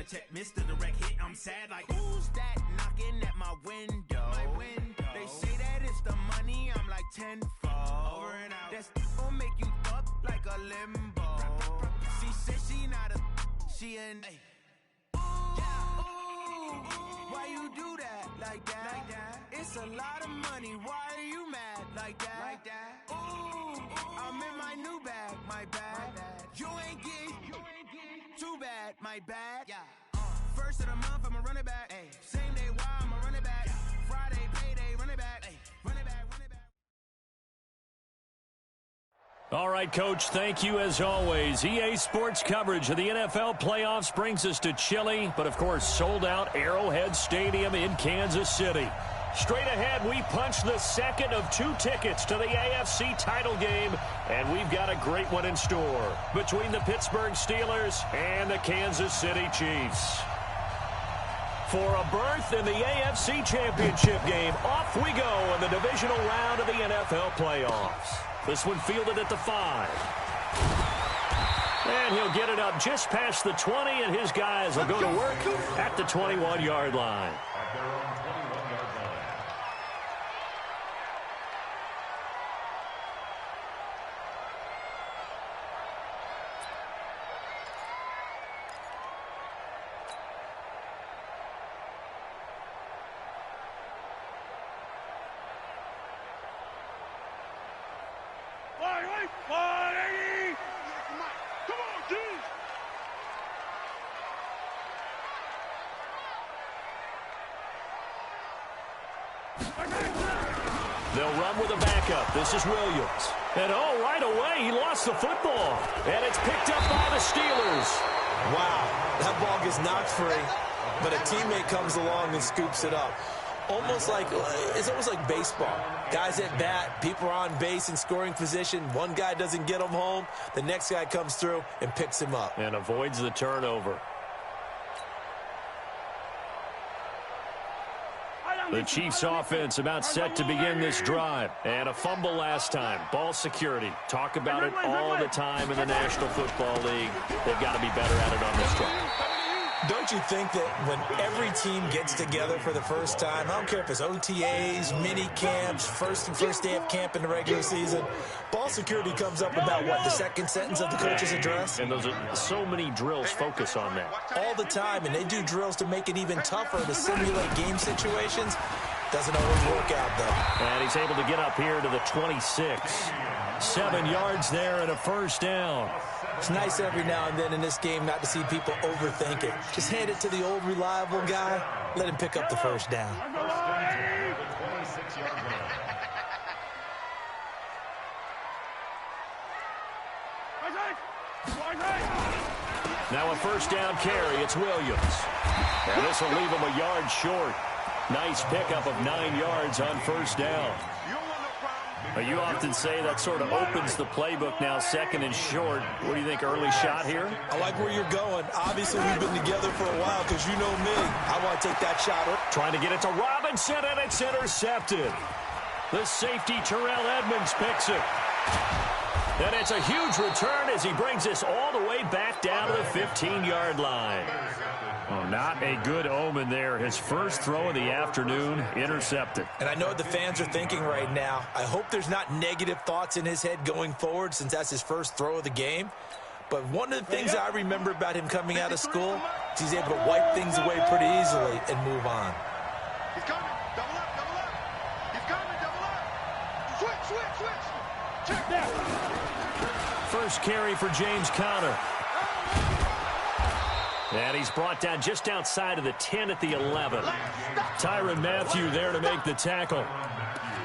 gotta check Mr. Direct Hit. I'm sad like, who's that knocking at my window? They say that it's the money, I'm like tenfold. Over and out. That's gon' make you fuck like a limbo. She said she not a, she an ooh, why you do that like that? It's a lot of money, why are you mad like that? Ooh, I'm in my new bag, my bad. You ain't get too bad, my bad. First of the month, I'ma run it back. Same day, why I'ma run it back. Friday, payday, run it back. Run it back, run it back. All right, Coach, thank you as always. EA Sports coverage of the NFL playoffs brings us to Chile, but of course sold out Arrowhead Stadium in Kansas City. Straight ahead, we punch the second of 2 tickets to the AFC title game, and we've got a great one in store between the Pittsburgh Steelers and the Kansas City Chiefs. For a berth in the AFC Championship game, off we go in the divisional round of the NFL playoffs. This one fielded at the 5. And he'll get it up just past the 20, and his guys will go to work at the 21-yard line. They'll run with a backup. This is Williams. And oh, right away, he lost the football. And it's picked up by the Steelers. Wow, that ball gets knocked free, but a teammate comes along and scoops it up. It's almost like baseball. Guys at bat, people are on base in scoring position. One guy doesn't get him home. The next guy comes through and picks him up. And avoids the turnover. The Chiefs offense about set to begin this drive. And a fumble last time. Ball security. Talk about it all the time in the National Football League. They've got to be better at it on this drive. Don't you think that when every team gets together for the first time, I don't care if it's OTAs, mini camps, first day of camp in the regular season, ball security comes up about, what, the second sentence of the coach's address? And those are so many drills focus on that. All the time, and they do drills to make it even tougher to simulate game situations. Doesn't always work out, though. And he's able to get up here to the 26. 7 yards there and a first down. It's nice every now and then in this game not to see people overthink it. Just hand it to the old reliable guy. Let him pick up the first down. Now a first down carry. It's Williams. And this will leave him a yard short. Nice pickup of 9 yards on first down. You often say that sort of opens the playbook now, second and short. What do you think, early shot here? I like where you're going. Obviously, we've been together for a while because you know me. I want to take that shot. Trying to get it to Robinson, and it's intercepted. The safety, Terrell Edmonds, picks it. And it's a huge return as he brings this all the way back down to the 15-yard line. Oh, not a good omen there. His first throw of the afternoon, intercepted. And I know what the fans are thinking right now. I hope there's not negative thoughts in his head going forward since that's his first throw of the game. But one of the things I remember about him coming out of school is he's able to wipe things away pretty easily and move on. He's coming. Double up, double up. He's coming, double up. Switch, switch, switch. Check that. First carry for James Conner. And he's brought down just outside of the 10 at the 11. Tyrann Mathieu there to make the tackle.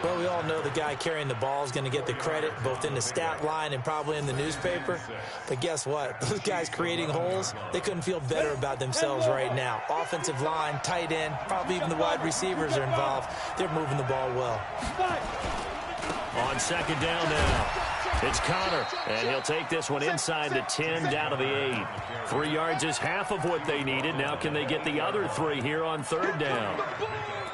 Well, we all know the guy carrying the ball is going to get the credit, both in the stat line and probably in the newspaper. But guess what? Those guys creating holes, they couldn't feel better about themselves right now. Offensive line, tight end, probably even the wide receivers are involved. They're moving the ball well. On second down now, it's Conner, and he'll take this one inside the 10 down to the 8. 3 yards is half of what they needed. Now can they get the other 3 here on third down?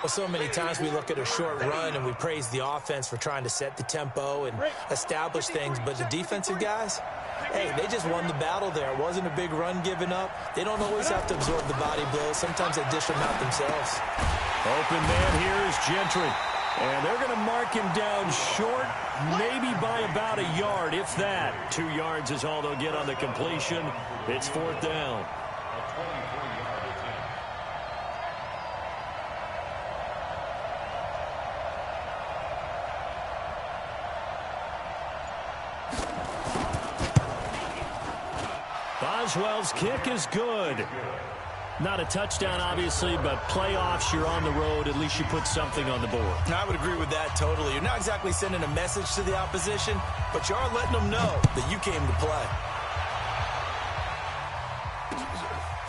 Well, so many times we look at a short run and we praise the offense for trying to set the tempo and establish things, but the defensive guys, Hey, they just won the battle there. It wasn't a big run given up. They don't always have to absorb the body blows. Sometimes they dish them out themselves. Open man here is Gentry. And they're going to mark him down short, maybe by about a yard, if that. 2 yards is all they'll get on the completion. It's 4th down. Boswell's kick is good. Not a touchdown, obviously, but playoffs, you're on the road. At least you put something on the board. I would agree with that totally. You're not exactly sending a message to the opposition, but you are letting them know that you came to play.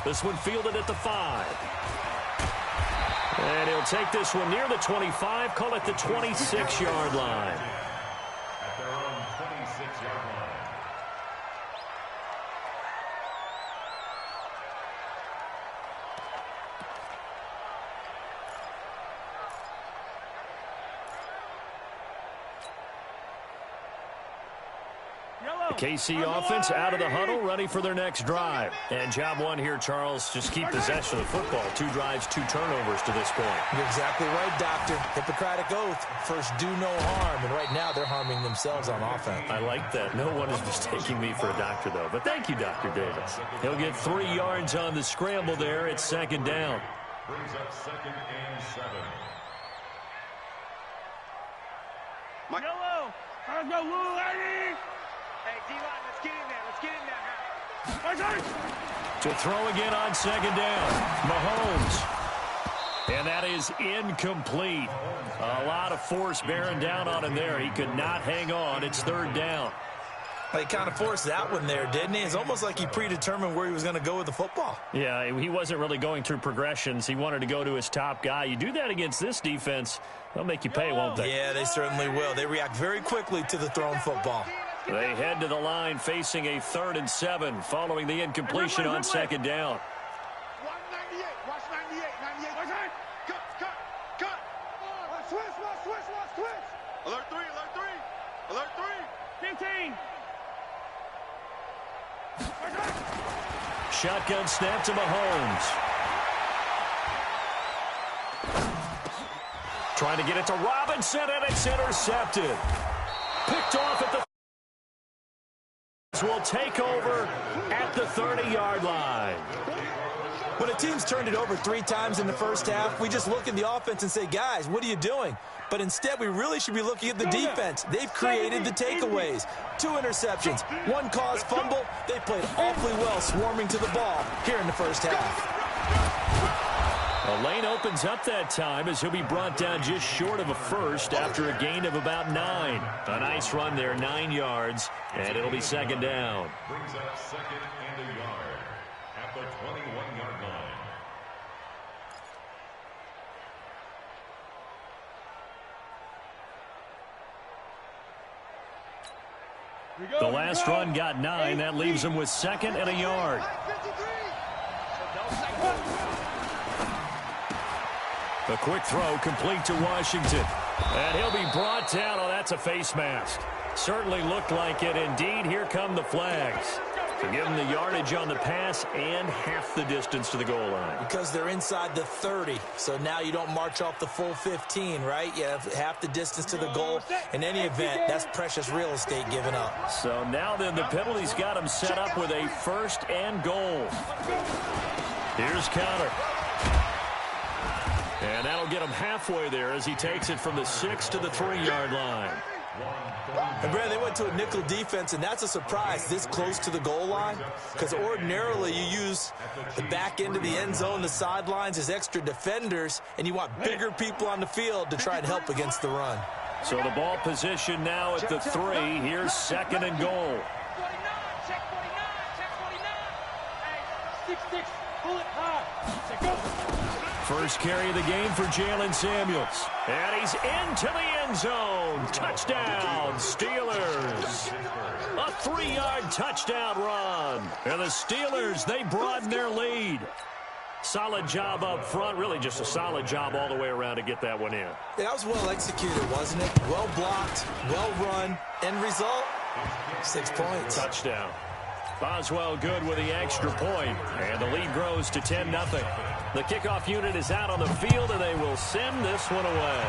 This one fielded at the 5. And he'll take this one near the 25, call it the 26-yard line. At their own 26-yard line. The KC offense out of the huddle, ready for their next drive. And job one here, Charles, just keep possession of the football. 2 drives, 2 turnovers to this point. You're exactly right, Doctor. Hippocratic oath. First, do no harm. And right now, they're harming themselves on offense. I like that. No one is mistaking me for a doctor, though. But thank you, Dr. Davis. He'll get 3 yards on the scramble there. It's 2nd down. Brings up 2nd and 7. Yellow! Let's go, Lou, lady! Hey, D-line, let's get in there. Let's get in there. To throw again on 2nd down. Mahomes. And that is incomplete. A lot of force bearing down on him there. He could not hang on. It's 3rd down. He kind of forced that one there, didn't he? It's almost like he predetermined where he was going to go with the football. Yeah, he wasn't really going through progressions. He wanted to go to his top guy. You do that against this defense, they'll make you pay, won't they? Yeah, they certainly will. They react very quickly to the thrown football. They head to the line facing a 3rd and 7 following the incompletion on 2nd down. 198. Watch 98. 98. Cut. Switch. Alert 3. Alert 3. 15. Shotgun snap to Mahomes. Trying to get it to Robinson, and it's intercepted. Picked off at the... will take over at the 30-yard line. When a team's turned it over 3 times in the first half, we just look at the offense and say, guys, what are you doing? But instead, we really should be looking at the defense. They've created the takeaways. 2 interceptions, 1 caused fumble. They played awfully well swarming to the ball here in the first half. A lane opens up that time as he'll be brought down just short of a first after a gain of about 9. A nice run there, 9 yards, and it'll be 2nd down. Brings up 2nd and a yard at the 21-yard line. The last run got 9. That leaves him with 2nd and a yard. A quick throw complete to Washington. And he'll be brought down. Oh, that's a face mask. Certainly looked like it. Indeed, here come the flags. To give them the yardage on the pass and half the distance to the goal line. Because they're inside the 30, so now you don't march off the full 15, right? You have half the distance to the goal. In any event, that's precious real estate given up. So now then, the penalty's got him set up with a 1st and goal. Here's counter. And that'll get him halfway there as he takes it from the 6 to the 3-yard line. And, Brad, they went to a nickel defense, and that's a surprise this close to the goal line, because ordinarily you use the back end of the end zone, the sidelines as extra defenders, and you want bigger people on the field to try and help against the run. So the ball position now at the 3. Here's 2nd and goal. Check 49. Hey, 6-6. Pull it hard. First carry of the game for Jalen Samuels. And he's into the end zone. Touchdown, Steelers. A 3-yard touchdown run. And the Steelers, they broaden their lead. Solid job up front. Really just a solid job all the way around to get that one in. That was well executed, wasn't it? Well blocked, well run. End result, 6 points. Touchdown. Boswell good with the extra point, and the lead grows to 10-0. The kickoff unit is out on the field, and they will send this one away.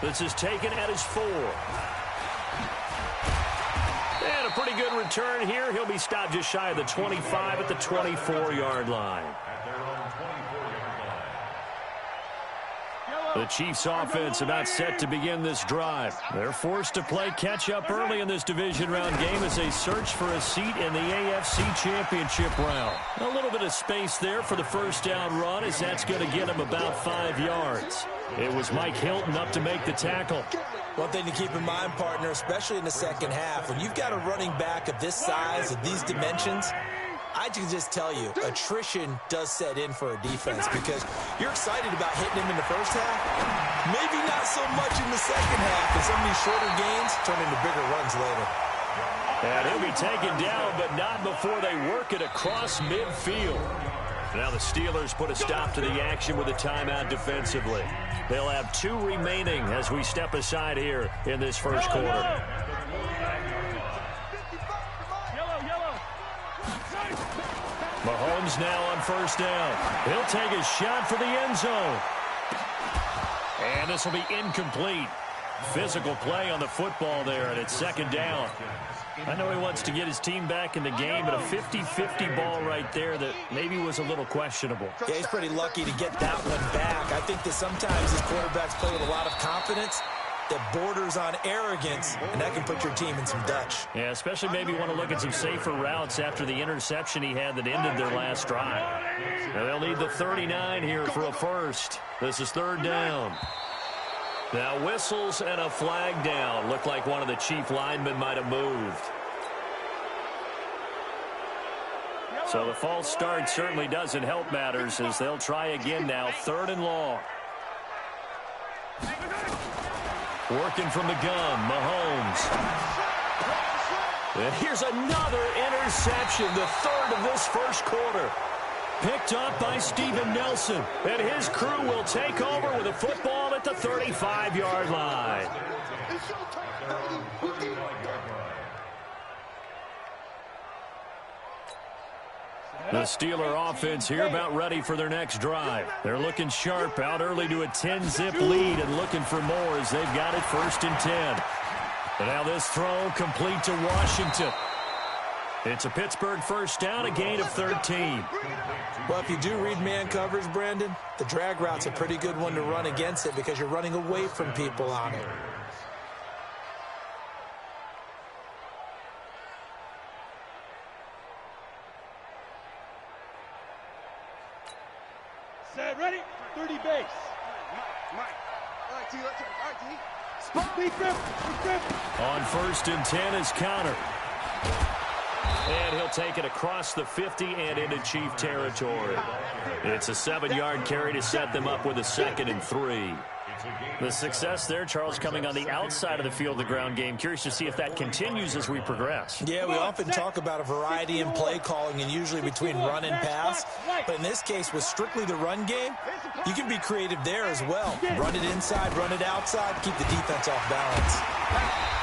This is taken at his 4. And a pretty good return here. He'll be stopped just shy of the 25 at the 24-yard line. The Chiefs offense about set to begin this drive. They're forced to play catch-up early in this division round game as they search for a seat in the AFC Championship round. A little bit of space there for the first down run, as that's going to get him about 5 yards. It was Mike Hilton up to make the tackle. One thing to keep in mind, partner, especially in the second half, when you've got a running back of this size, of these dimensions, I can just tell you, attrition does set in for a defense because you're excited about hitting him in the first half. Maybe not so much in the second half, and some of these shorter gains turn into bigger runs later. And he'll be taken down, but not before they work it across midfield. Now the Steelers put a stop to the action with a timeout defensively. They'll have 2 remaining as we step aside here in this first quarter. Mahomes now on first down. He'll take a shot for the end zone. And this will be incomplete. Physical play on the football there, and it's second down. I know he wants to get his team back in the game, but a 50-50 ball right there that maybe was a little questionable. Yeah, he's pretty lucky to get that one back. I think that sometimes these quarterbacks play with a lot of confidence that borders on arrogance, and that can put your team in some Dutch. Yeah, especially maybe want to look at some safer routes after the interception he had that ended their last drive. Now they'll need the 39 here for a first. This is third down. Now whistles and a flag down. Looked like one of the Chief linemen might have moved. So the false start certainly doesn't help matters as they'll try again now. 3rd and long. Working from the gun, Mahomes. And here's another interception, the 3rd of this first quarter. Picked up by Steven Nelson. And his crew will take over with a football at the 35-yard line. The Steeler offense here about ready for their next drive. They're looking sharp, out early to a 10-zip lead and looking for more as they've got it 1st and 10. And now this throw complete to Washington. It's a Pittsburgh first down, a gain of 13. Well, if you do read man coverage, Brandon, the drag route's a pretty good one to run against it because you're running away from people on it. Set, ready? 30 base. Mike. All right, T. All right, T. Spot. Deep grip. On 1st and 10 is Connor. And he'll take it across the 50 and into Chief territory. It's a 7-yard carry to set them up with a 2nd and 3. The success there, Charles, coming on the outside of the field, the ground game. Curious to see if that continues as we progress. Yeah, we often talk about a variety in play calling and usually between run and pass. But in this case, with strictly the run game, you can be creative there as well. Run it inside, run it outside, keep the defense off balance.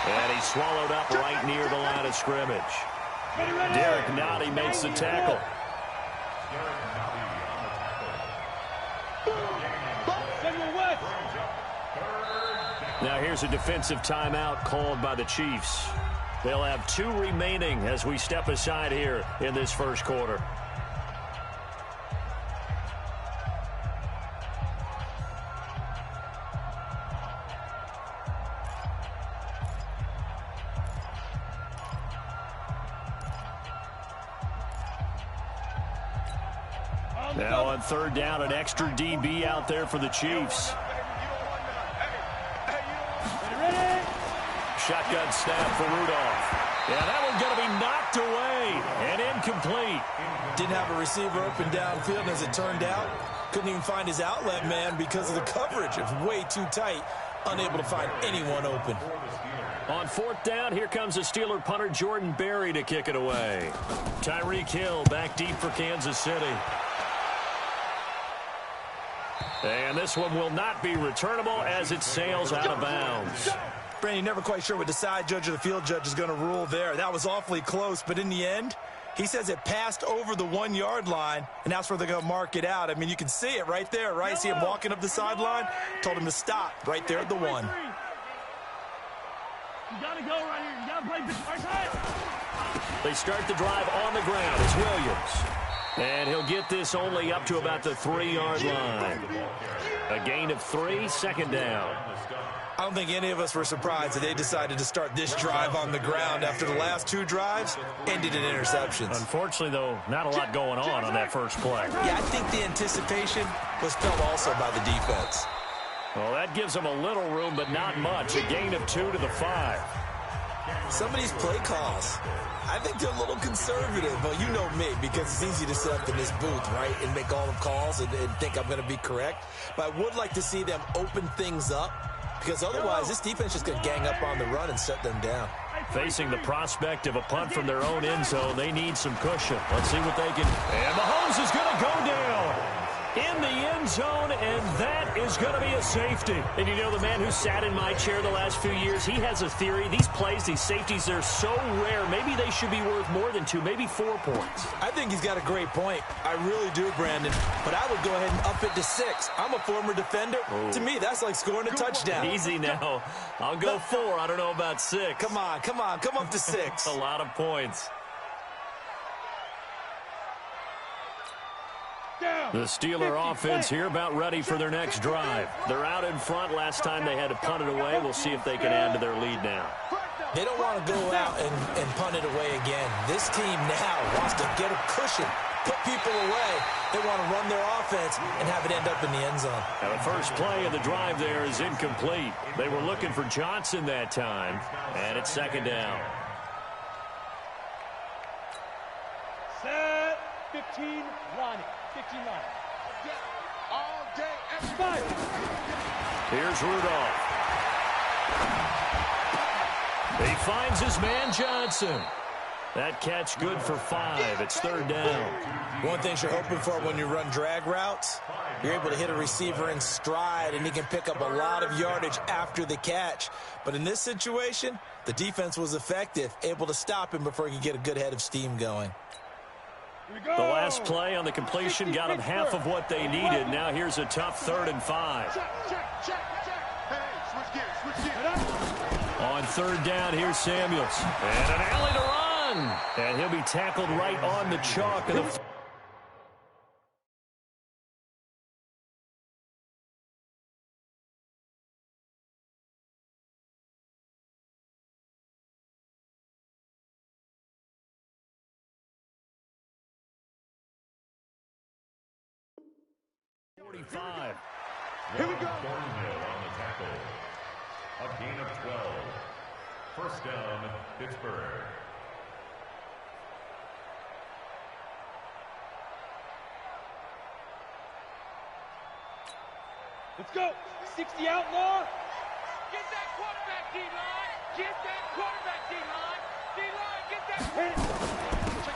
And he's swallowed up right near the line of scrimmage. Derek Nottie makes the tackle. Now here's a defensive timeout called by the Chiefs. They'll have 2 remaining as we step aside here in this first quarter. Now on 3rd down, an extra DB out there for the Chiefs. Shotgun snap for Rudolph. Yeah, that one's going to be knocked away and incomplete. Didn't have a receiver open downfield, and as it turned out, couldn't even find his outlet man because of the coverage. It was way too tight, unable to find anyone open. On 4th down, here comes the Steeler punter Jordan Berry to kick it away. Tyreek Hill back deep for Kansas City. And this one will not be returnable as it sails out of bounds. Brandon, you're never quite sure what the side judge or the field judge is going to rule there. That was awfully close, but in the end, he says it passed over the 1-yard line, and that's where they're going to mark it out. I mean, you can see it right there, right? See him walking up the sideline? Told him to stop right there at the 1. You got to go right here. You got to play right side. They start the drive on the ground. It's Williams. And he'll get this only up to about the 3-yard line. A gain of 3, second down. I don't think any of us were surprised that they decided to start this drive on the ground after the last 2 drives ended in interceptions. Unfortunately, though, not a lot going on that first play. Yeah, I think the anticipation was felt also by the defense. Well, that gives them a little room, but not much. A gain of 2 to the 5. Some of these play calls, I think they're a little conservative. Well, you know me, because it's easy to sit up in this booth, right, and make all the calls and think I'm going to be correct. But I would like to see them open things up, because otherwise this defense is just going to gang up on the run and shut them down. Facing the prospect of a punt from their own end zone, they need some cushion. Let's see what they can. And Mahomes is going to go down in the end zone, and that is going to be a safety. And you know, the man who sat in my chair the last few years, he has a theory. These plays, these safeties, they're so rare. Maybe they should be worth more than 2, maybe 4 points. I think he's got a great point. I really do, Brandon. But I would go ahead and up it to 6. I'm a former defender. Ooh. To me, that's like scoring a touchdown. Easy now. I'll go 4. I don't know about 6. Come on. Come up to 6. A lot of points. The Steeler offense here about ready for their next drive. They're out in front. Last time they had to punt it away. We'll see if they can add to their lead now. They don't want to go out and punt it away again. This team now wants to get a cushion, put people away. They want to run their offense and have it end up in the end zone. Now the first play of the drive there is incomplete. They were looking for Johnson that time, and it's second down. Set 15 line. 15 line. All day, everybody. Here's Rudolph. He finds his man Johnson. That catch good for 5. It's third down. One thing you're hoping for when you run drag routes, you're able to hit a receiver in stride, and he can pick up a lot of yardage after the catch. But in this situation, the defense was effective, able to stop him before he could get a good head of steam going. The last play on the completion got them half of what they needed. Now here's a tough 3rd and 5. Check. Hey, switch gears. On third down, here's Samuels. And an alley to run. And he'll be tackled right on the chalk of the 45. Here we go. Thornhill on the tackle. A gain of 12. First down, Pittsburgh. Let's go. 60 outlaw. Get that quarterback, D-line. Get that quarterback, D-line. D-line, get that.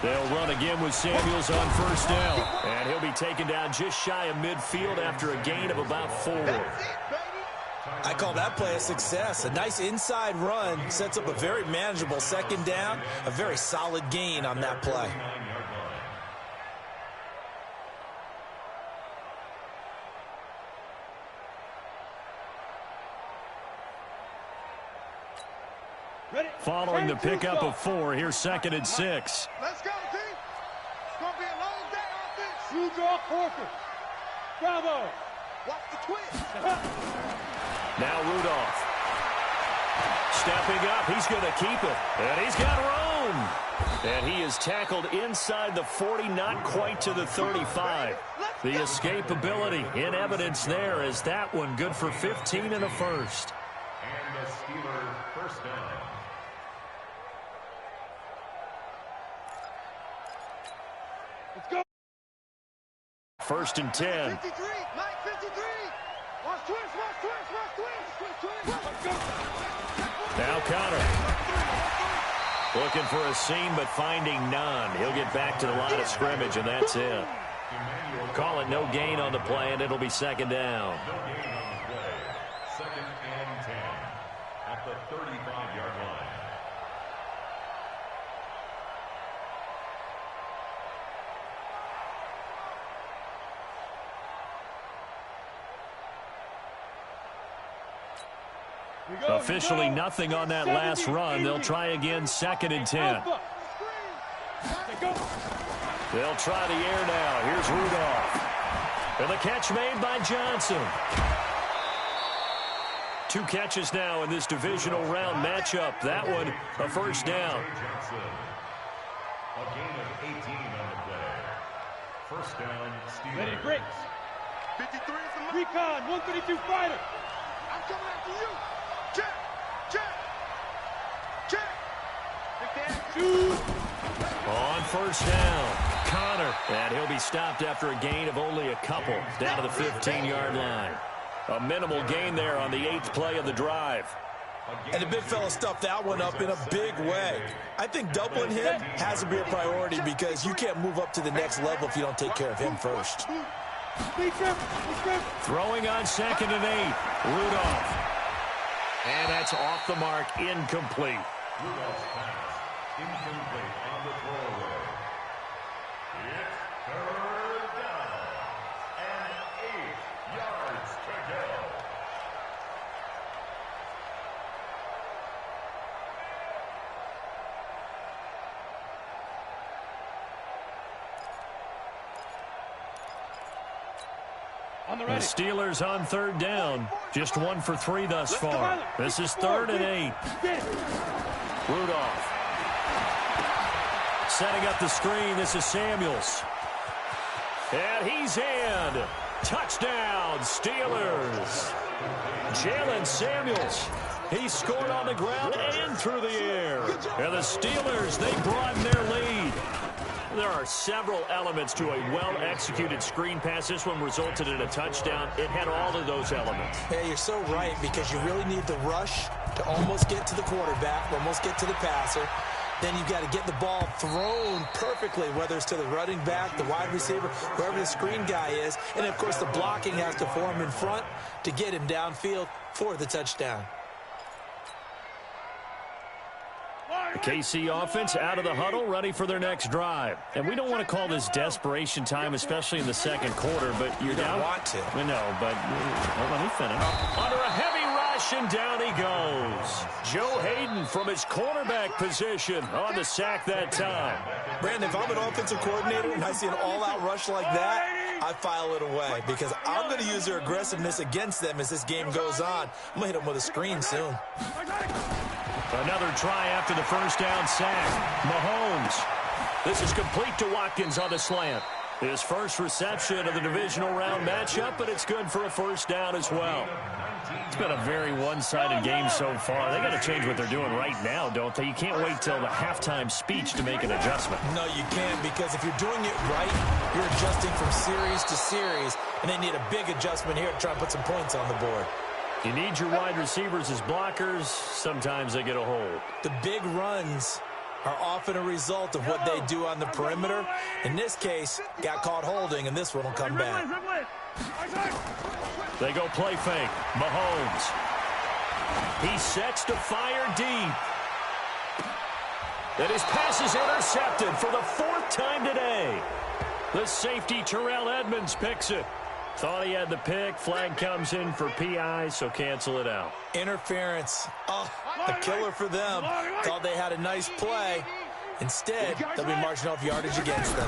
They'll run again with Samuels on first down. And he'll be taken down just shy of midfield after a gain of about 4. I call that play a success. A nice inside run sets up a very manageable second down. A very solid gain on that play. Following the pickup of 4, here's 2nd and 6. Let's go, team. It's going to be a long day on offense. True draw forfeit. Bravo. Watch the twist. Now Rudolph. Stepping up, he's going to keep it. And he's got room. And he is tackled inside the 40, not quite to the 35. The escapability in evidence there is that one good for 15 and a first. And the Steelers first down. Let's go. First and 10. 53, Mike 53. Watch twist. Now Connor. Looking for a seam, but finding none. He'll get back to the line of scrimmage, and that's it. Call it no gain on the play, and it'll be second down. No gain on the play. 2nd and 10 at the 35-yard line. Officially nothing on that last run. They'll try again, 2nd and 10. They'll try the air now. Here's Rudolph. And the catch made by Johnson. 2 catches now in this divisional round matchup. That one, a first down. A gain of 18 on the play. First down, Steelers. Ready, breaks. 53 is the Recon, 132 fighter. I'm coming after you. Check, check, check. On first down, Connor. And he'll be stopped after a gain of only a couple. Down to the 15-yard line. A minimal gain there on the 8th play of the drive. And the big fella stuffed that one up in a big way. I think doubling him has to be a priority because you can't move up to the next level if you don't take care of him first. Throwing on 2nd and 8. Rudolph. And that's off the mark, incomplete. Rudolph's pass, incomplete on the throwaway. It's 3rd down and 8 yards to go. The Steelers on 3rd down. Just 1 for 3 thus far. This is 3rd and 8. Rudolph. Setting up the screen. This is Samuels. And he's in. Touchdown, Steelers. Jalen Samuels. He scored on the ground and through the air. And the Steelers, they broaden their lead. There are several elements to a well-executed screen pass. This one resulted in a touchdown. It had all of those elements. Yeah, you're so right because you really need the rush to almost get to the quarterback, almost get to the passer. Then you've got to get the ball thrown perfectly, whether it's to the running back, the wide receiver, wherever the screen guy is. And, of course, the blocking has to form in front to get him downfield for the touchdown. The KC offense out of the huddle, ready for their next drive. And we don't want to call this desperation time, especially in the 2nd quarter, but you're down. You don't want to. We know, but let me finish. Under a heavy rush, and down he goes. Joe Hayden from his cornerback position on the sack that time. Brandon, if I'm an offensive coordinator and I see an all-out rush like that, I file it away because I'm going to use their aggressiveness against them as this game goes on. I'm going to hit them with a screen soon. Another try after the first down sack. Mahomes. This is complete to Watkins on the slant. His first reception of the divisional round matchup, but it's good for a first down as well. It's been a very one-sided game so far. They got to change what they're doing right now, don't they? You can't wait till the halftime speech to make an adjustment. No, you can't, because if you're doing it right, you're adjusting from series to series, and they need a big adjustment here to try and put some points on the board. You need your wide receivers as blockers. Sometimes they get a hold. The big runs are often a result of what they do on the perimeter. In this case, got caught holding, and this one will come back. They go play fake. Mahomes. He sets to fire deep. And his pass is intercepted for the 4th time today. The safety, Terrell Edmonds, picks it. Thought he had the pick. Flag comes in for PI, so cancel it out. Interference. Oh, a killer for them. Thought they had a nice play. Instead, they'll be marching off yardage against them.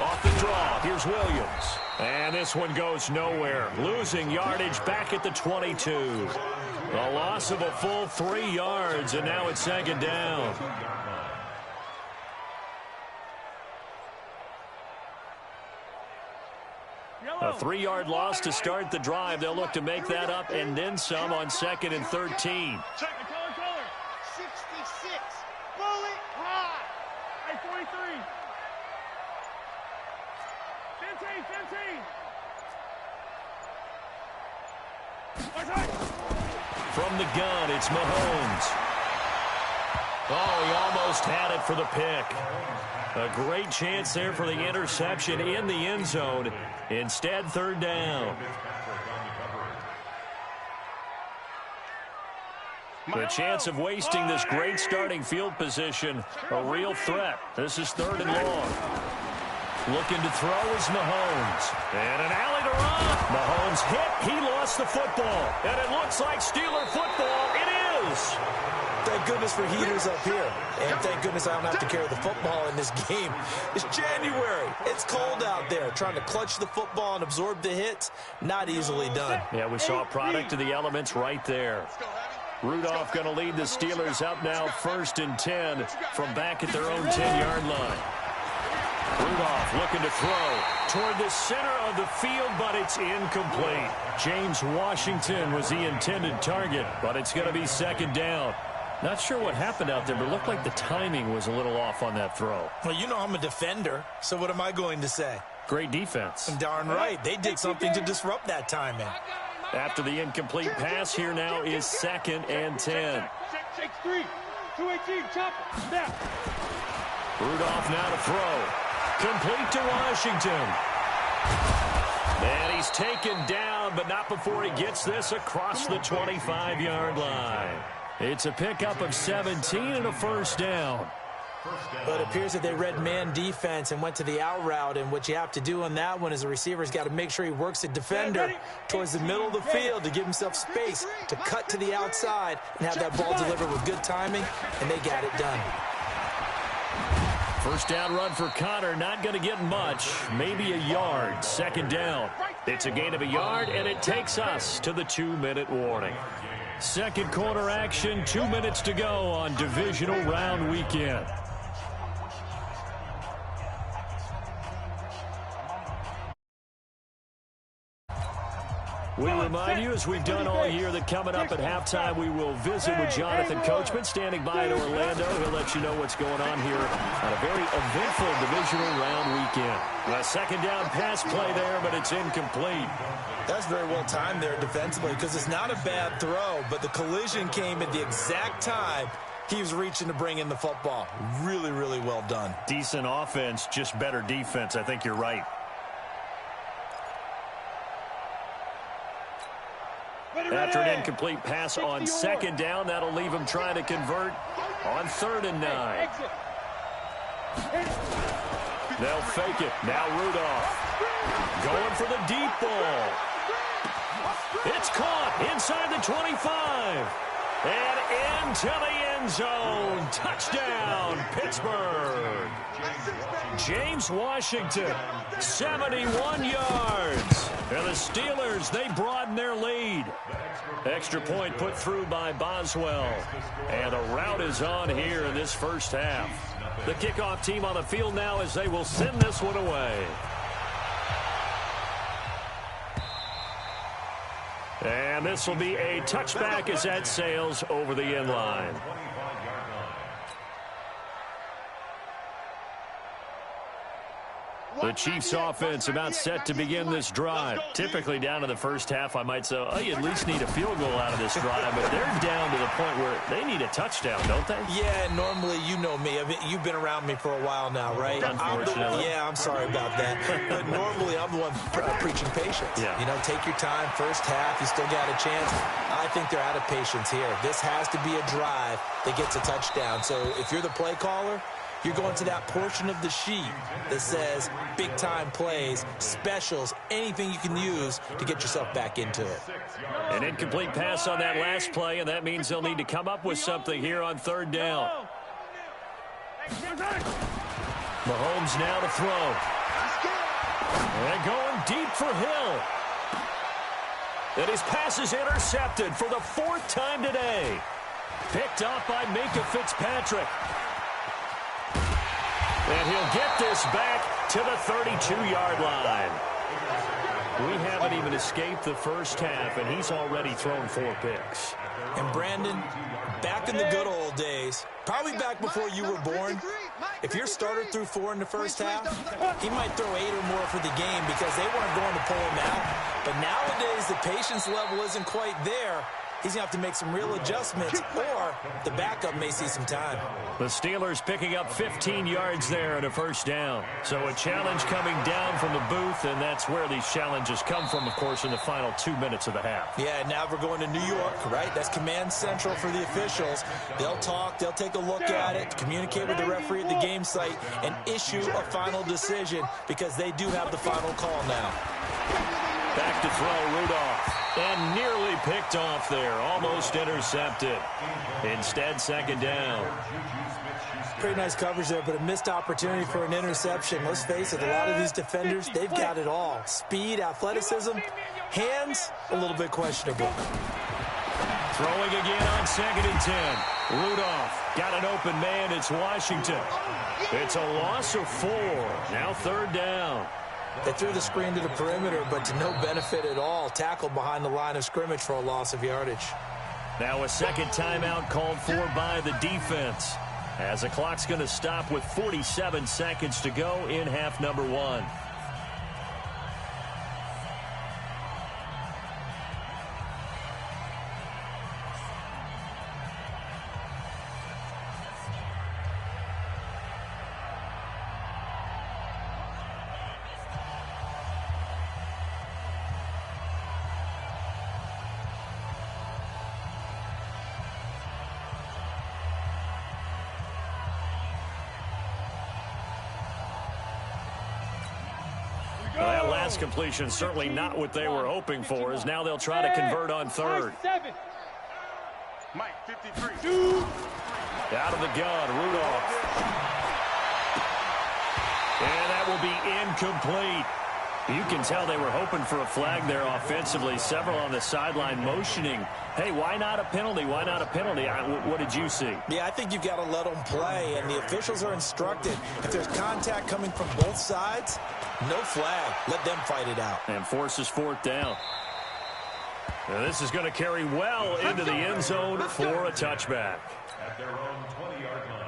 Off the draw, here's Williams. And this one goes nowhere. Losing yardage back at the 22. A loss of a full 3 yards, and now it's 2nd down. A 3-yard loss to start the drive. They'll look to make that up and then some on 2nd and 13. Check the color. 66. Bullet high. Hey, 43. 15. From the gun, it's Mahomes. Oh, he almost had it for the pick. A great chance there for the interception in the end zone. Instead, 3rd down. The chance of wasting this great starting field position, a real threat. This is 3rd and long. Looking to throw is Mahomes. And an alley to run. Mahomes hit. He lost the football. And it looks like Steeler football. It is. Thank goodness for heaters up here. And thank goodness I don't have to carry the football in this game. It's January. It's cold out there. Trying to clutch the football and absorb the hits, not easily done. Yeah, we saw a product of the elements right there. Rudolph going to lead the Steelers up now 1st and 10 from back at their own 10-yard line. Rudolph looking to throw toward the center of the field, but it's incomplete. James Washington was the intended target, but it's going to be 2nd down. Not sure what happened out there, but it looked like the timing was a little off on that throw. Well, you know I'm a defender, so what am I going to say? Great defense. Darn right. They did something to disrupt that timing. After the incomplete pass, here now is 2nd and 10. 6-3, 218, chop it, snap. Rudolph now to throw. Complete to Washington. And he's taken down, but not before he gets this across the 25-yard line. It's a pickup of 17 and a 1st down. But it appears that they read man defense and went to the out route, and what you have to do on that one is the receiver's got to make sure he works the defender towards the middle of the field to give himself space to cut to the outside and have that ball delivered with good timing, and they got it done. 1st down run for Connor, not going to get much, maybe a yard. 2nd down. It's a gain of a yard, and it takes us to the 2-minute warning. 2nd quarter action, 2 minutes to go on divisional round weekend. We remind you, as we've done all year, that coming up at halftime, we will visit with Jonathan Coachman, standing by in Orlando. He'll let you know what's going on here on a very eventful divisional round weekend. A 2nd down pass play there, but it's incomplete. That's very well timed there defensively, because it's not a bad throw, but the collision came at the exact time he was reaching to bring in the football. Really, really well done. Decent offense, just better defense. I think you're right. After an incomplete pass on 2nd down, that'll leave him trying to convert on 3rd and 9. They'll fake it. Now Rudolph going for the deep ball. It's caught inside the 25. And into the end zone. Touchdown, Pittsburgh. James Washington, 71 yards. And the Steelers, they broaden their lead. Extra point put through by Boswell. And the route is on here in this 1st half. The kickoff team on the field now as they will send this one away. And this will be a touchback as that sails over the end line. The Chiefs offense about set to begin this drive. Typically down to the 1st half, I might say, oh, you at least need a field goal out of this drive, but they're down to the point where they need a touchdown, don't they? Yeah, normally, you know me. I mean, you've been around me for a while now, right? Unfortunately. I'm sorry about that. But normally, I'm the one preaching patience. Yeah. You know, take your time. 1st half, you still got a chance. I think they're out of patience here. This has to be a drive that gets a touchdown. So if you're the play caller, you're going to that portion of the sheet that says big-time plays, specials, anything you can use to get yourself back into it. An incomplete pass on that last play, and that means they'll need to come up with something here on 3rd down. Mahomes now to throw. And going deep for Hill. And his pass is intercepted for the 4th time today. Picked up by Minka Fitzpatrick. And he'll get this back to the 32-yard line. We haven't even escaped the 1st half, and he's already thrown 4 picks. And Brandon, back in the good old days, probably back before you were born, if your starter threw 4 in the 1st half, he might throw 8 or more for the game because they weren't going to pull him out. But nowadays, the patience level isn't quite there. he's going to have to make some real adjustments, or the backup may see some time. The Steelers picking up 15 yards there and a first down. So a challenge coming down from the booth, and that's where these challenges come from, of course, in the final 2 minutes of the half. Yeah, now we're going to New York, right? That's command central for the officials. They'll talk, they'll take a look at it, communicate with the referee at the game site, and issue a final decision because they do have the final call now. Back to throw, Rudolph. And nearly picked off there. Almost intercepted. Instead, second down. Pretty nice coverage there, but a missed opportunity for an interception. Let's face it, a lot of these defenders, they've got it all. Speed, athleticism, hands, a little bit questionable. Throwing again on 2nd and 10. Rudolph got an open man. It's Washington. It's a loss of 4. Now 3rd down. They threw the screen to the perimeter, but to no benefit at all. Tackled behind the line of scrimmage for a loss of yardage. Now a second timeout called for by the defense, as the clock's going to stop with 47 seconds to go in half number 1. Well, that last completion certainly not what they were hoping for, as now they'll try to convert on 3rd. Mike, 53. Out of the gun, Rudolph. And that will be incomplete. You can tell they were hoping for a flag there offensively. Several on the sideline motioning, hey, why not a penalty? Why not a penalty? What did you see? Yeah, I think you've got to let them play, and the officials are instructed. If there's contact coming from both sides, no flag. Let them fight it out. And forces 4th down. Now this is going to carry well into the end zone for a touchback. At their own 20-yard line.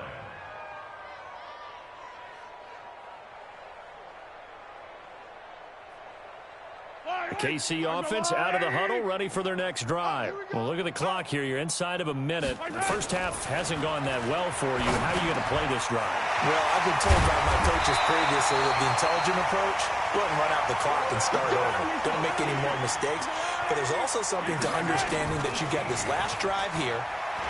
The KC offense out of the huddle, ready for their next drive. Well, look at the clock here. You're inside of a minute. The first half hasn't gone that well for you. How are you going to play this drive? Well, I've been told by my coaches previously that the intelligent approach, go ahead and run out the clock and start over. Don't make any more mistakes. But there's also something to understanding that you got this last drive here.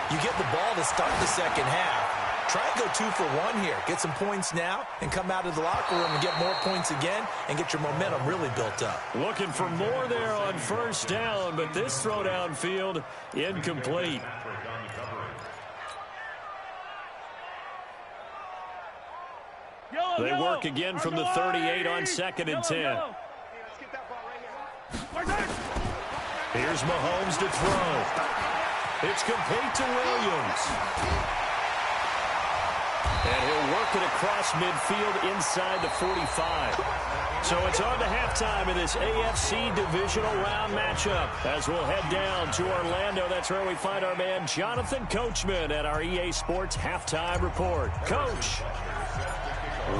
You get the ball to start the second half. Try and go 2 for 1 here. Get some points now and come out of the locker room and get more points again and get your momentum really built up. Looking for more there on 1st down, but this throw downfield incomplete. They work again from the 38 on 2nd and 10. Here's Mahomes to throw. It's complete to Williams. And he'll work it across midfield inside the 45. So it's on to halftime in this AFC Divisional Round matchup. As we'll head down to Orlando, that's where we find our man Jonathan Coachman at our EA Sports Halftime Report. Coach,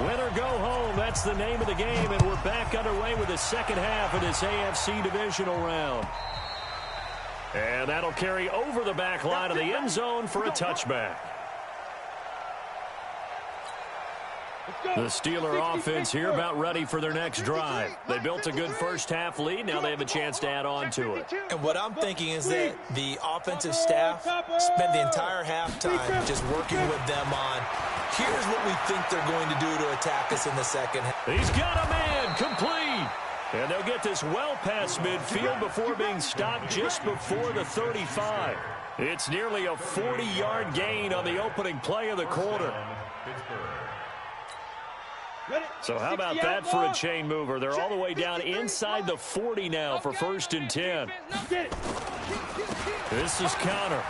win or go home, that's the name of the game, and we're back underway with the second half of this AFC Divisional Round. And that'll carry over the back line of the end zone for a touchback. The Steeler offense here about ready for their next drive. They built a good first half lead. Now they have a chance to add on to it. And what I'm thinking is that the offensive staff spent the entire halftime just working with them on, here's what we think they're going to do to attack us in the second half. He's got a man, complete. And they'll get this well past midfield before being stopped just before the 35. It's nearly a 40-yard gain on the opening play of the quarter. So how about that for a chain mover? They're all the way down inside the 40 now for 1st and 10. This is counter.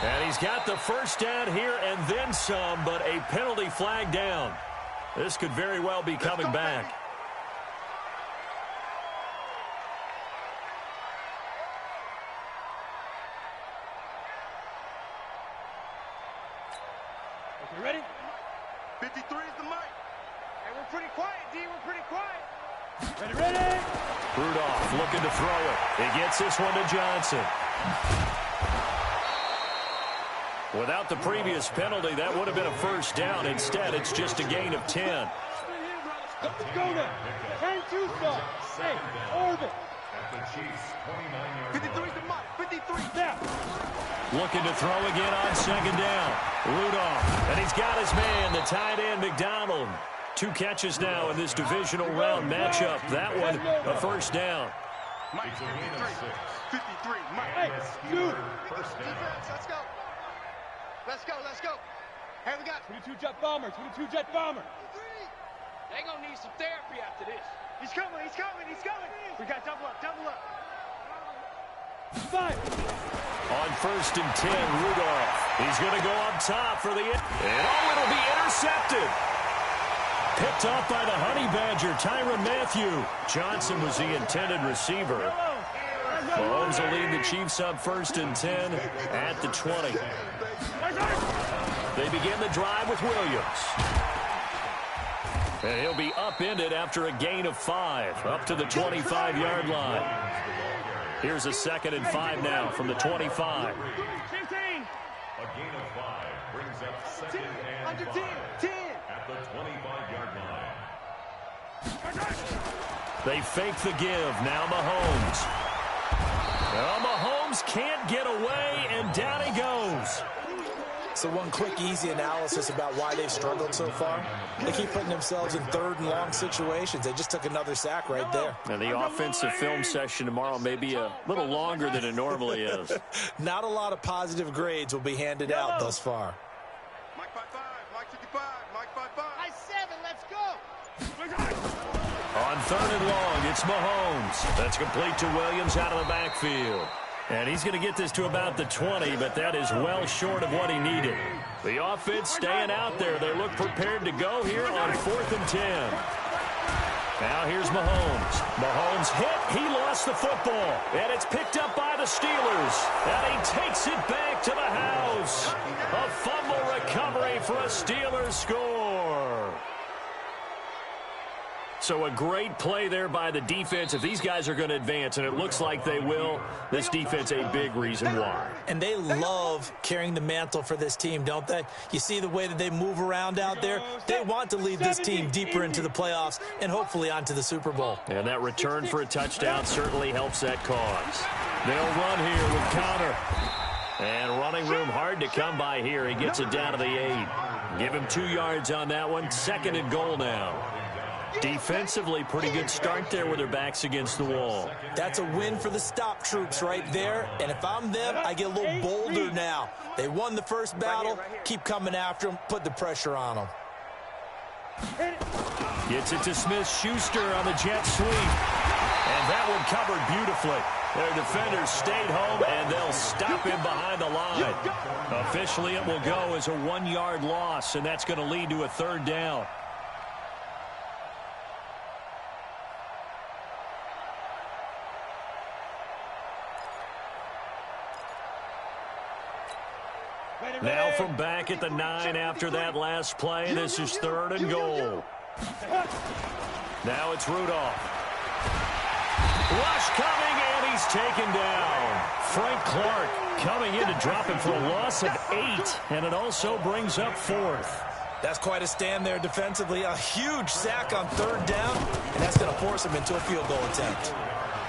And he's got the first down here and then some, but a penalty flag down. This could very well be coming back. You ready? 53 is the mic. Hey, we're pretty quiet, D. We're pretty quiet. Ready. Rudolph looking to throw it. He gets this one to Johnson. Without the previous penalty, that would have been a first down. Instead, it's just a gain of 10. Let's go now. Turn two stop. Hey, orbit. 53's the mark. 53. Now. Looking to throw again on second down. Rudolph. And he's got his man, the tight end, McDonald. 2 catches now in this divisional round matchup. That one, a first down. Mike, 53. 53. Mike. Hey, dude. First down. Let's go. Let's go. Let's go. Hey, we got 22 jet bomber. 22 jet bomber. They gonna need some therapy after this. He's coming. He's coming. He's coming. We got double up. Double up. 5. On first and 10, Rudolph. He's going to go up top for the... And it'll be intercepted. Picked off by the Honey Badger, Tyrann Mathieu. Johnson was the intended receiver. Mahomes will lead the Chiefs up first and 10 at the 20. They begin the drive with Williams. And he'll be upended after a gain of 5, up to the 25-yard line. Here's a 2nd and 5 now from the 25. A gain of 5 brings up 2nd and 5 at the 25-yard line. They fake the give. Now Mahomes. Well, Mahomes can't get away, and down he goes. So one quick, easy analysis about why they've struggled so far. They keep putting themselves in 3rd and long situations. They just took another sack right there. And the offensive film session tomorrow may be a little longer than it normally is. Not a lot of positive grades will be handed out thus far. Mike 55. Mike 55. Mike 55. High 7, let's go. On 3rd and long, it's Mahomes. That's complete to Williams out of the backfield. And he's going to get this to about the 20, but that is well short of what he needed. The offense staying out there. They look prepared to go here on 4th and 10. Now here's Mahomes. Mahomes hit. He lost the football. And it's picked up by the Steelers. And he takes it back to the house. A fumble recovery for a Steelers score. So a great play there by the defense. If these guys are going to advance, and it looks like they will, this defense a big reason why. And they love carrying the mantle for this team, don't they? You see the way that they move around out there? They want to lead this team deeper into the playoffs and hopefully onto the Super Bowl. And that return for a touchdown certainly helps that cause. They'll run here with Connor. And running room hard to come by here. He gets it down to the 8. Give him 2 yards on that one. 2nd and goal now. Defensively, pretty good start there with their backs against the wall. That's a win for the stop troops right there. And if I'm them, I get a little bolder now. They won the first battle. Keep coming after them. Put the pressure on them. Gets it to Smith-Schuster on the jet sweep. And that one covered beautifully. Their defenders stayed home, and they'll stop him behind the line. Officially, it will go as a 1-yard loss, and that's going to lead to a 3rd down. Now from back at the 9 after that last play, this is 3rd and goal. Now it's Rudolph. Rush coming, and he's taken down. Frank Clark coming in to drop him for a loss of 8, and it also brings up 4th. That's quite a stand there defensively. A huge sack on 3rd down, and that's going to force him into a field goal attempt.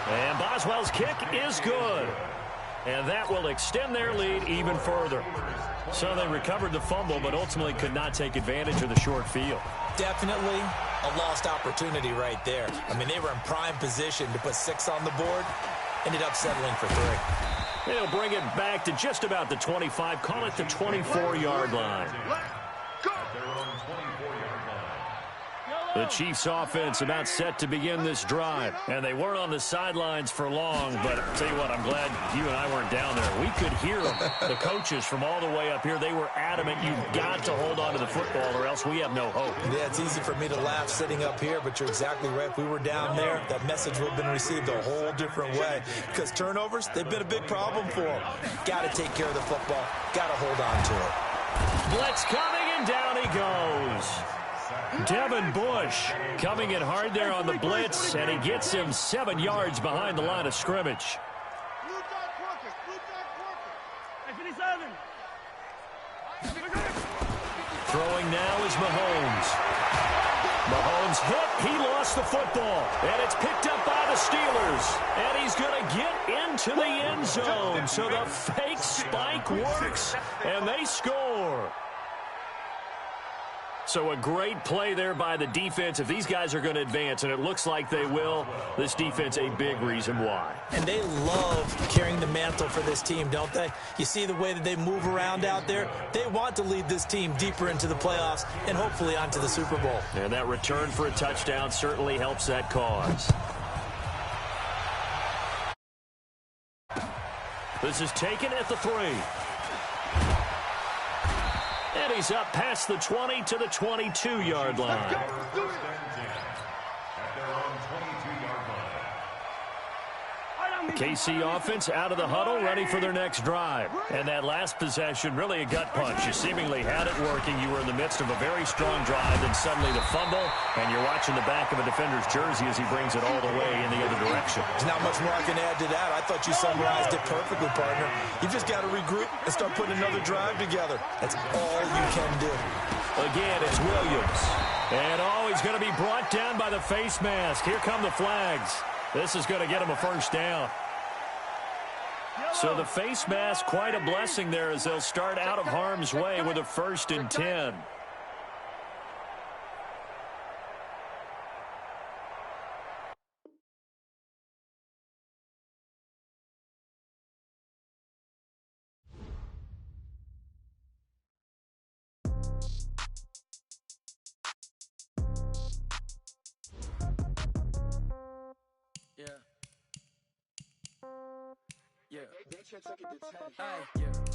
And Boswell's kick is good. And that will extend their lead even further. So they recovered the fumble, but ultimately could not take advantage of the short field. Definitely a lost opportunity right there. I mean, they were in prime position to put 6 on the board. Ended up settling for 3. They'll bring it back to just about the 25. Call it the 24-yard line. The Chiefs offense about set to begin this drive. And they weren't on the sidelines for long, but I'll tell you what, I'm glad you and I weren't down there. We could hear them. The coaches from all the way up here, they were adamant, you've got to hold on to the football or else we have no hope. Yeah, it's easy for me to laugh sitting up here, but you're exactly right. If we were down there, that message would have been received a whole different way. Because turnovers, they've been a big problem for them. Got to take care of the football. Got to hold on to it. Blitz coming, and down he goes. Devin Bush coming in hard there on the blitz, and he gets him 7 yards behind the line of scrimmage. Throwing now is Mahomes. Mahomes hit. He lost the football. And it's picked up by the Steelers. And he's going to get into the end zone. So the fake spike works, and they score. So a great play there by the defense. If these guys are going to advance, and it looks like they will, this defense a big reason why. And they love carrying the mantle for this team, don't they? You see the way that they move around out there? They want to lead this team deeper into the playoffs and hopefully onto the Super Bowl. And that return for a touchdown certainly helps that cause. This is taken at the 3. And he's up past the 20 to the 22-yard line. KC offense out of the huddle, ready for their next drive. And that last possession, really a gut punch. You seemingly had it working. You were in the midst of a very strong drive, then suddenly the fumble, and you're watching the back of a defender's jersey as he brings it all the way in the other direction. There's not much more I can add to that. I thought you summarized it perfectly, partner. You just got to regroup and start putting another drive together. That's all you can do. Again, it's Williams. And, he's going to be brought down by the face mask. Here come the flags. This is going to get him a first down. So the face mask, quite a blessing there as they'll start out of harm's way with a 1st and 10.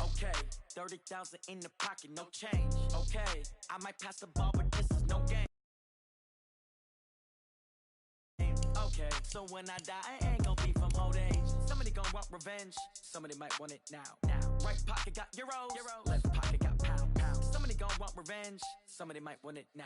Okay, 30,000 in the pocket, no change. Okay, I might pass the ball, but this is no game. Okay, so when I die, I ain't gonna be from old age. Somebody gonna want revenge, somebody might want it now. Right pocket got euros, left pocket got pounds. Somebody gonna want revenge, somebody might want it now.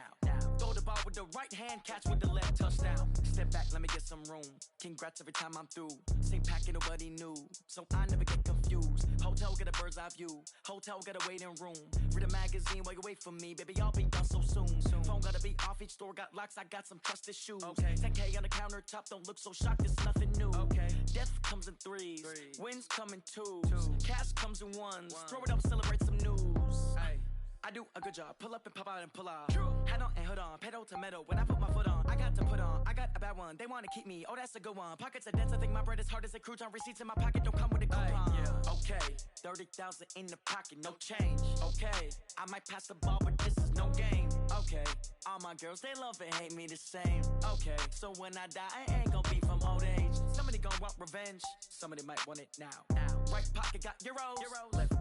Throw the ball with the right hand, catch with the left, touchdown. Step back, let me get some room. Congrats every time I'm through. Same packet, nobody knew, so I never get confused. Hotel get a bird's eye view, hotel got a waiting room. Read a magazine while you wait for me, baby, I'll be done so soon. Phone gotta be off, each store got locks, I got some trusted shoes. 10K on the countertop, don't look so shocked, it's nothing new. Death comes in threes, wins come in twos, cash comes in ones. Throw it up, celebrate some news. I do a good job, pull up and pop out and pull out. Head on and hood on, pedal to metal. When I put my foot on, I got to put on. I got a bad one, they wanna keep me, oh that's a good one. Pockets are dense, I think my bread is hard as a crouton. Receipts in my pocket don't come with a coupon. Okay, 30,000 in the pocket, no change. Okay, I might pass the ball, but this is no game. Okay, all my girls, they love and hate me the same. Okay, so when I die, I ain't gonna be from old age. Somebody gonna want revenge, somebody might want it now. Right pocket got euros, left